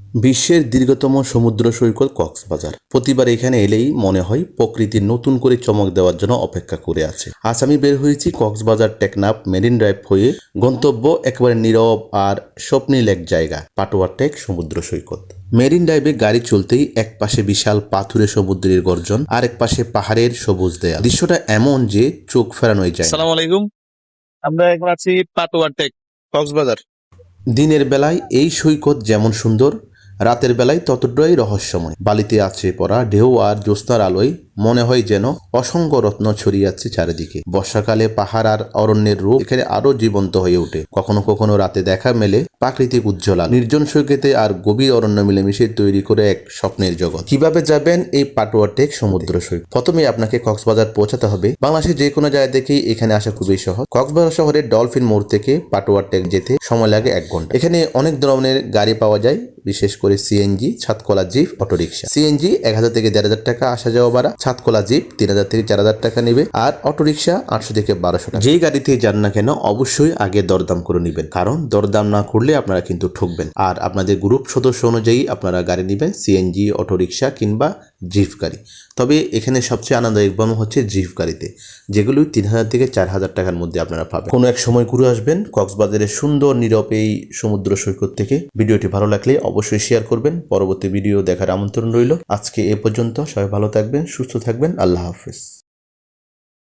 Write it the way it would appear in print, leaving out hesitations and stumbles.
বিশ্বের দীর্ঘতম সমুদ্র সৈকত কক্সবাজার। প্রতিবার এখানে এলেই মনে হয় প্রকৃতির নতুন করে চমক দেওয়ার জন্য অপেক্ষা করে আছে। আজ আমি বের হয়েছি কক্সবাজার টেকনাফ মেরিন ড্রাইভ হয়ে। গন্তব্য একেবারে নীরব আর স্বপ্নিল এক জায়গা, পাটোয়া টেক সমুদ্র সৈকত। মেরিন ড্রাইভে গাড়ি চলতেই এক পাশে বিশাল পাথুরে সমুদ্রের গর্জন, আর এক পাশে পাহাড়ের সবুজ দেয়াল। দৃশ্যটা এমন যে চোখ ফেরানোই যায়। আসসালামু আলাইকুম। আমরা এখন আছি পাটোয়া টেক কক্সবাজার। দিনের বেলায় এই সৈকত যেমন সুন্দর, রাতের বেলায় ততটাই রহস্যময়। বালিতে আছে পড়া ঢেউ আর জ্যোৎস্নার আলোয় মনে হয় যেন অসংখ্য রত্ন ছড়িয়ে আছে চারিদিকে। বর্ষাকালে পাহাড় আর অরণ্যের রূপ এখানে আরো জীবন্ত হয়ে ওঠে। কখনো কখনো রাতে দেখা মেলে প্রাকৃতিক উজ্জ্বলা, নির্জন সৈকতে আর গভীর অরণ্য মিলেমিশে তৈরি করে এক স্বপ্নের জগৎ। কিভাবে যাবেন এই পাটোয়া টেক সমুদ্র সৈকত? প্রথমে আপনাকে কক্সবাজার পৌঁছাতে হবে। বাংলাদেশের যে কোনো জায়গা থেকেই এখানে আসা খুবই সহজ। কক্সবাজার শহরের ডলফিন মোড় থেকে পাটোয়া টেক যেতে সময় লাগে 1 ঘন্টা। এখানে অনেক ধরনের গাড়ি পাওয়া যায়, বিশেষ করে সিএনজি, ছাদকলা জিপ, অটোরিকশা। সিএনজি 1000 থেকে 1500 টাকা আসা যাওয়া ভাড়া, ছাদকলা জিপ 3000 থেকে 4000 টাকা নেবে, আর অটোরিকশা 800 থেকে 1200 টাকা। যেই গাড়িতে যান না কেন অবশ্যই আগে দরদাম করে নেবেন, কারণ দরদাম না করলে আপনারা কিন্তু ঠকবেন। আর আপনাদের গ্রুপ সদস্য অনুযায়ী আপনারা গাড়ি নেবেন, সিএনজি, অটোরিকশা কিংবা জিপ গাড়ি। তবে এখানে সবচেয়ে আনন্দদায়ক হচ্ছে জিপ গাড়িতে, যেগুলো 3000 থেকে 4000 টাকার মধ্যে আপনারা পাবেন। কোনো এক সময় ঘুরে আসবেন কক্সবাজারের সুন্দর নীরব এই সমুদ্র সৈকত থেকে। ভিডিওটি ভালো লাগলে অবশ্যই শেয়ার করবেন। পরবর্তী ভিডিও দেখার আমন্ত্রণ রইল। আজকে এ পর্যন্ত। সবাই ভালো থাকবেন, সুস্থ থাকবেন। আল্লাহ হাফেজ।